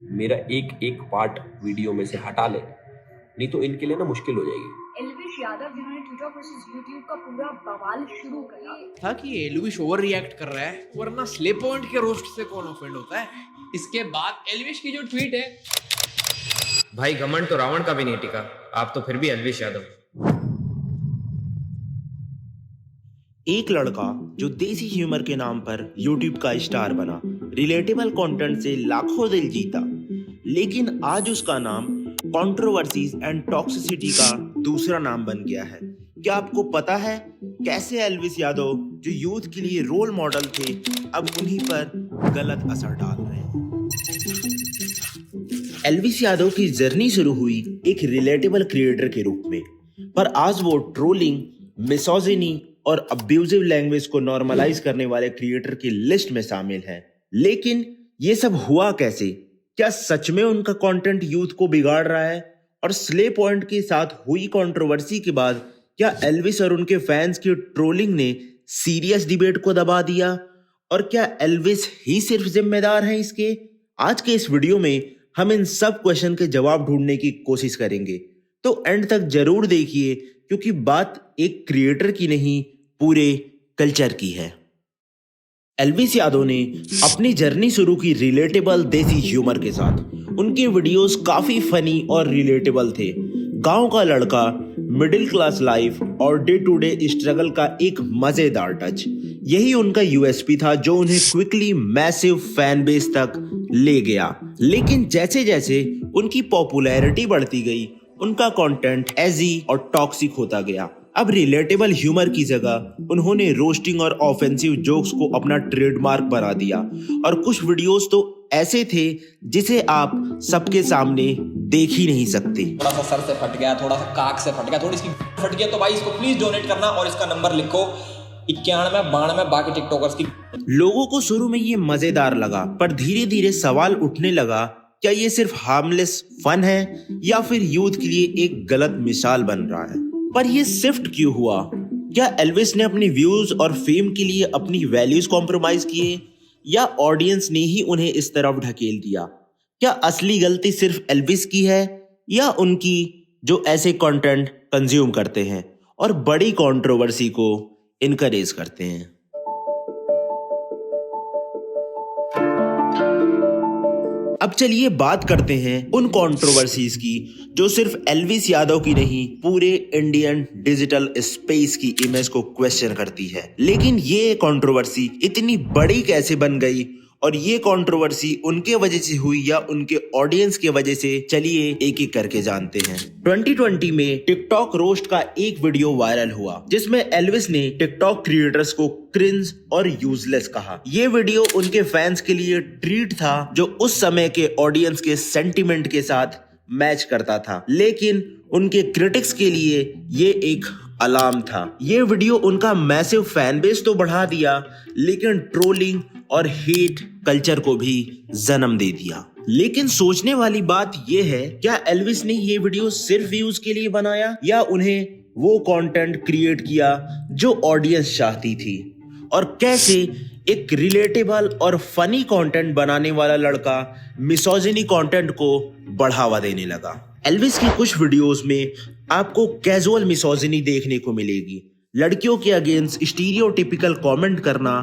मेरा एक एक पार्ट वीडियो में से हटा ले, नहीं तो इनके लिए ना मुश्किल हो जाएगी। एल्विश यादव जिन्होंने ट्विटर वर्सेस यूट्यूब का पूरा बवाल शुरू करा था कि एल्विश ओवर रिएक्ट कर रहा है, वरना स्ले पॉइंट के रोस्ट से कौन ऑफेंड होता है। इसके बाद एल्विश की जो ट्वीट है, भाई घमंड तो रावण का भी नहीं टिका, आप तो फिर भी एल्विश यादव। एक लड़का जो देसी ह्यूमर के नाम पर YouTube का स्टार बना, रिलेटेबल कंटेंट से लाखों दिल जीता, लेकिन आज उसका नाम कंट्रोवर्सीज एंड टॉक्सिसिटी का दूसरा नाम बन गया है। क्या आपको पता है कैसे एल्विश यादव जो यूथ के लिए रोल मॉडल थे, अब उन्हीं पर गलत असर डाल रहे हैं। एल्विश यादव की जर्नी शुरू हुई एक रिलेटेबल क्रिएटर के रूप में, पर आज वो ट्रोलिंग, मिसोजिनी और अब्यूजिव लैंग्वेज को नॉर्मलाइज करने वाले क्रिएटर की लिस्ट में शामिल हैं। लेकिन ये सब हुआ कैसे? क्या सच में उनका कंटेंट यूथ को बिगाड़ रहा है? और स्ले पॉइंट के साथ हुई कंट्रोवर्सी के बाद क्या एल्विश और उनके फैंस की ट्रोलिंग ने सीरियस डिबेट को दबा दिया? और क्या एल्विश ही सिर्फ जिम्मेदार हैं इसके? आज के इस वीडियो में हम इन सब क्वेश्चन के जवाब ढूंढने की कोशिश करेंगे, तो एंड तक जरूर देखिए, क्योंकि बात एक क्रिएटर की नहीं, पूरे कल्चर की है। एल्विश यादव ने अपनी जर्नी शुरू की रिलेटेबल देसी ह्यूमर के साथ। उनके वीडियोस काफी फनी और रिलेटेबल थे। गांव का लड़का, मिडिल क्लास लाइफ और डे टू डे स्ट्रगल का एक मजेदार टच, यही उनका यूएसपी था जो उन्हें क्विकली मैसिव फैन बेस तक ले गया। लेकिन जैसे जैसे उनकी पॉपुलैरिटी बढ़ती गई, उनका कंटेंट एजी और टॉक्सिक होता गया। अब रिलेटेबल ह्यूमर की जगह उन्होंने रोस्टिंग और ऑफेंसिव जोक्स को अपना ट्रेडमार्क बना दिया, और कुछ वीडियोस तो ऐसे थे जिसे आप सबके सामने देख ही नहीं सकते। थोड़ा सा सर से फट गया, थोड़ा सा काक से फट गया, थोड़ी इसकी फट गया, तो भाई इसको प्लीज डोनेट करना और इसका नंबर लिखो 9192 बाकी टिकटॉकर्स की। लोगों को शुरू में ये मजेदार लगा, पर धीरे धीरे सवाल उठने लगा, क्या ये सिर्फ हार्मलेस फन है या फिर यूथ के लिए एक गलत मिसाल बन रहा है? पर ये शिफ्ट क्यों हुआ? क्या एल्विश ने अपनी व्यूज और फेम के लिए अपनी वैल्यूज कॉम्प्रोमाइज किए, या ऑडियंस ने ही उन्हें इस तरफ ढकेल दिया? क्या असली गलती सिर्फ एल्विश की है, या उनकी जो ऐसे कंटेंट कंज्यूम करते हैं और बड़ी कंट्रोवर्सी को इनकरेज करते हैं? अब चलिए बात करते हैं उन कंट्रोवर्सीज की जो सिर्फ एल्विश यादव की नहीं, पूरे इंडियन डिजिटल स्पेस की इमेज को क्वेश्चन करती है। लेकिन ये कंट्रोवर्सी इतनी बड़ी कैसे बन गई, और ये कंट्रोवर्सी उनके वजह से हुई या उनके ऑडियंस के वजह से? चलिए एक एक करके जानते हैं। 2020 में टिकटॉक रोस्ट का एक वीडियो वायरल हुआ जिसमें एल्विश ने टिकटॉक क्रिएटर्स को क्रिंज और यूजलेस कहा। ये वीडियो उनके फैंस के लिए ट्रीट था जो उस समय के ऑडियंस के सेंटिमेंट के साथ मैच करता था, लेकिन उनके क्रिटिक्स के लिए ये एक अलार्म था। ये वीडियो उनका मैसिव फैन बेस तो बढ़ा दिया, लेकिन ट्रोलिंग और हेट कल्चर को भी जन्म दे दिया। लेकिन सोचने वाली बात यह है, क्या एल्विश ने ये वीडियो सिर्फ व्यूज के लिए बनाया, या उन्हें वो कंटेंट क्रिएट किया जो ऑडियंस चाहती थी? और कैसे एक रिलेटेबल और फनी कंटेंट बनाने वाला लड़का मिसोजिनी कंटेंट को बढ़ावा देने लगा? एल्विश की कुछ वीडियोस में आपको कैजुअल मिसोजिनी देखने को मिलेगी। लड़कियों के अगेंस्ट स्टीरियोटिपिकल कमेंट करना,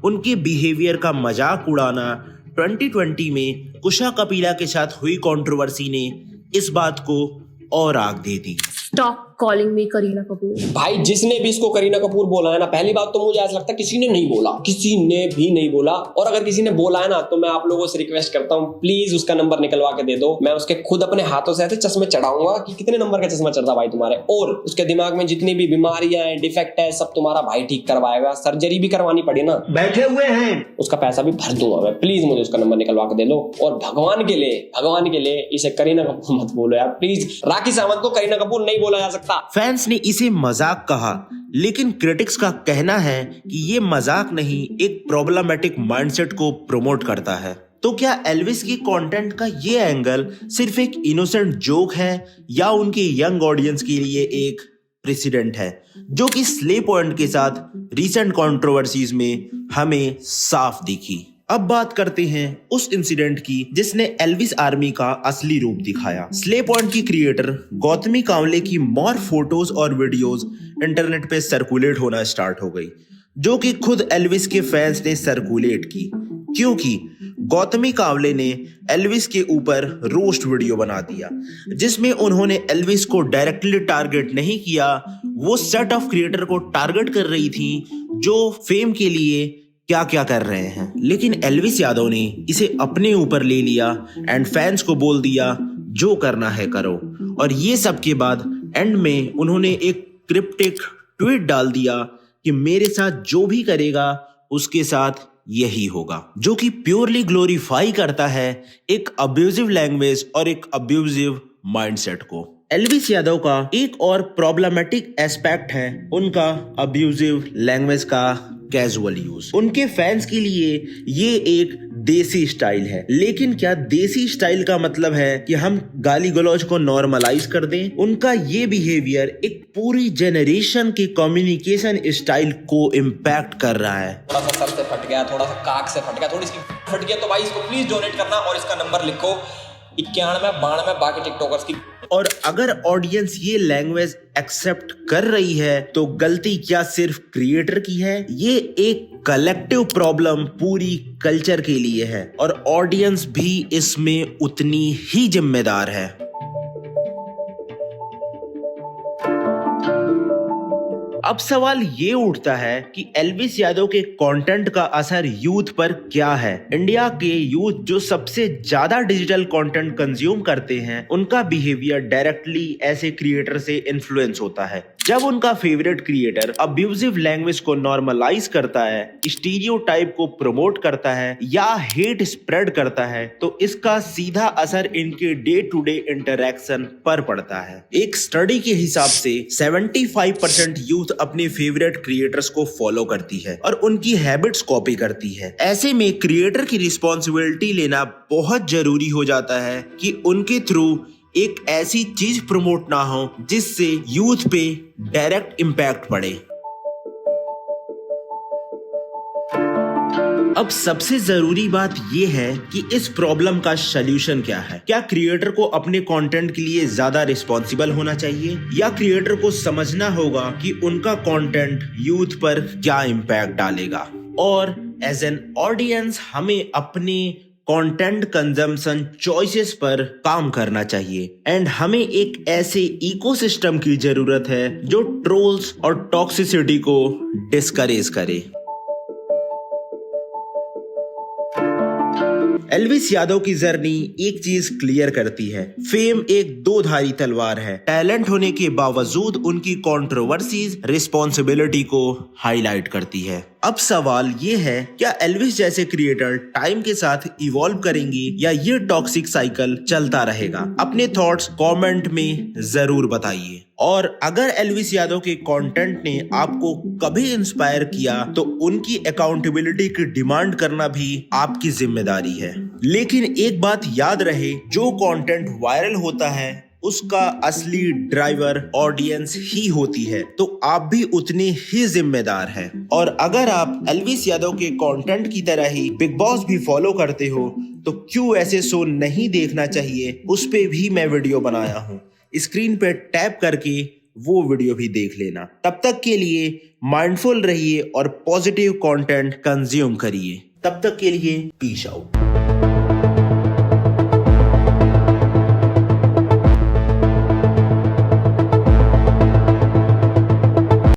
उनके बिहेवियर का मजाक उड़ाना। 2020 में कुशा कपिला के साथ हुई कंट्रोवर्सी ने इस बात को और आग दे दी। Stop calling me Kareena Kapoor. भाई जिसने भी इसको करीना कपूर बोला है ना, पहली बात तो मुझे ऐसा लगता है किसी ने नहीं बोला, किसी ने भी नहीं बोला। और अगर किसी ने बोला है ना, तो मैं आप लोगों से रिक्वेस्ट करता हूँ, प्लीज उसका नंबर निकलवा के दे दो। मैं उसके खुद अपने हाथों से ऐसे चश्मे चढ़ाऊंगा कि कितने नंबर का चश्मा चढ़ता भाई तुम्हारे, और उसके दिमाग में जितनी भी बीमारियां हैं, डिफेक्ट है, सब तुम्हारा भाई ठीक करवाएगा। सर्जरी भी करवानी पड़ी ना, बैठे हुए हैं, उसका पैसा भी भर दूंगा मैं। प्लीज मुझे उसका नंबर निकलवा के दे दो। और भगवान के लिए इसे करीना कपूर मत बोलो यार, प्लीज। राखी सावंत को करीना कपूर नहीं बोला जा सकता। फैंस ने इसे मजाक कहा, लेकिन क्रिटिक्स का कहना है कि ये मजाक नहीं, एक प्रॉब्लमेटिक माइंडसेट को प्रमोट करता है। तो क्या एल्विश की कंटेंट का ये एंगल सिर्फ एक इनोसेंट जोक है, या उनकी यंग ऑडियंस के लिए एक प्रेसिडेंट है, जो कि स्ले पॉइंट के साथ रीसेंट कंट्रोवर्सीज में हमें साफ दिखी? अब बात करते हैं उस इंसिडेंट की जिसने एल्विस आर्मी का असली रूप दिखाया। स्ले पॉइंट की क्रिएटर गौतमी कांवले की मोर फोटोज और वीडियोस इंटरनेट पे सर्कुलेट होना स्टार्ट हो गई, जो कि खुद एल्विस के फैंस ने सर्कुलेट की, क्योंकि गौतमी कांवले ने एल्विस के ऊपर रोस्ट वीडियो बना दिया जिसमें उन्होंने एल्विस को डायरेक्टली टारगेट नहीं किया, वो सेट ऑफ क्रिएटर को टारगेट कर रही थी जो फेम के लिए क्या क्या कर रहे हैं। लेकिन एल्विस यादव ने इसे अपने ऊपर ले लिया एंड फैंस को बोल दिया जो करना है करो। और ये सब के बाद एंड में उन्होंने एक क्रिप्टिक ट्वीट डाल दिया कि मेरे साथ जो भी करेगा उसके साथ यही होगा, जो कि प्योरली ग्लोरीफाई करता है एक अब्यूजिव लैंग्वेज और एक अब्यूजिव माइंडसेट को। एल्विस यादव का एक और प्रॉब्लमेटिक एस्पेक्ट है उनका अब्यूजिव लैंग्वेज का कैजुअल यूज। उनके फैंस के लिए ये एक देसी स्टाइल है, लेकिन क्या देसी स्टाइल का मतलब है कि हम गाली गलौज को नॉर्मलाइज कर दें? उनका ये बिहेवियर एक पूरी जेनरेशन के कम्युनिकेशन स्टाइल को इम्पैक्ट कर रहा है। थोड़ा सा सर से फट गया, थोड़ा सा काक से फट गया, थोड़ी सी फट गया तो भाई इसको प्लीज डोनेट करना और इसका नंबर लिखो 9192 बाकी टिकटॉकर्स की। और अगर ऑडियंस ये लैंग्वेज एक्सेप्ट कर रही है तो गलती क्या सिर्फ क्रिएटर की है? ये एक कलेक्टिव प्रॉब्लम पूरी कल्चर के लिए है और ऑडियंस भी इसमें उतनी ही जिम्मेदार है। अब सवाल ये उठता है कि एल्विस यादव के कंटेंट का असर यूथ पर क्या है? इंडिया के यूथ जो सबसे ज्यादा डिजिटल कंटेंट कंज्यूम करते हैं, उनका बिहेवियर डायरेक्टली ऐसे क्रिएटर से इन्फ्लुएंस होता है। जब उनका फेवरेट क्रिएटर अब्यूजिव लैंग्वेज को नॉर्मलाइज करता है, स्टीरियोटाइप को प्रमोट करता है या हेट स्प्रेड करता है, तो इसका सीधा असर इनके डे टू डे इंटरैक्शन पर पड़ता है। एक स्टडी के हिसाब से 75% यूथ अपने फेवरेट क्रिएटर्स को फॉलो करती है और उनकी हैबिट्स कॉपी करती है। ऐसे में क्रिएटर की रिस्पॉन्सिबिलिटी लेना बहुत जरूरी हो जाता है कि उनके थ्रू एक ऐसी चीज प्रमोट ना हो जिससे यूथ पे डायरेक्ट इम्पैक्ट पड़े। अब सबसे जरूरी बात यह है कि इस प्रॉब्लम का सलूशन क्या है? क्या क्रिएटर को अपने कंटेंट के लिए ज्यादा रिस्पॉन्सिबल होना चाहिए या क्रिएटर को समझना होगा कि उनका कंटेंट यूथ पर क्या इम्पैक्ट डालेगा? और एज एन ऑडियंस हमें अपने कंटेंट कंजम्पशन चॉइसेस पर काम करना चाहिए एंड हमें एक ऐसे इकोसिस्टम की जरूरत है जो ट्रोल्स और टॉक्सिसिटी को डिस्करेज करे। एल्विस यादव की जर्नी एक चीज क्लियर करती है, फेम एक दो धारी तलवार है। टैलेंट होने के बावजूद उनकी कंट्रोवर्सीज रिस्पॉन्सिबिलिटी को हाईलाइट करती है। अब सवाल ये है, क्या एल्विस जैसे क्रिएटर टाइम के साथ इवॉल्व करेंगे या ये टॉक्सिक साइकिल चलता रहेगा? अपने थॉट्स कमेंट में जरूर बताइए। और अगर एल्विस यादव के कंटेंट ने आपको कभी इंस्पायर किया तो उनकी अकाउंटेबिलिटी की डिमांड करना भी आपकी जिम्मेदारी है। लेकिन एक बात याद रहे, जो कंटेंट वायरल होता है उसका असली ड्राइवर ऑडियंस ही होती है, तो आप भी उतने ही जिम्मेदार हैं। और अगर आप एल्विस यादव के कंटेंट की तरह ही बिग बॉस भी फॉलो करते हो तो क्यों ऐसे शो नहीं देखना चाहिए, उस पे भी मैं वीडियो बनाया हूँ, स्क्रीन पे टैप करके वो वीडियो भी देख लेना। तब तक के लिए माइंडफुल रहिए और पॉजिटिव कंटेंट कंज्यूम करिए। तब तक के लिए पीस आउट।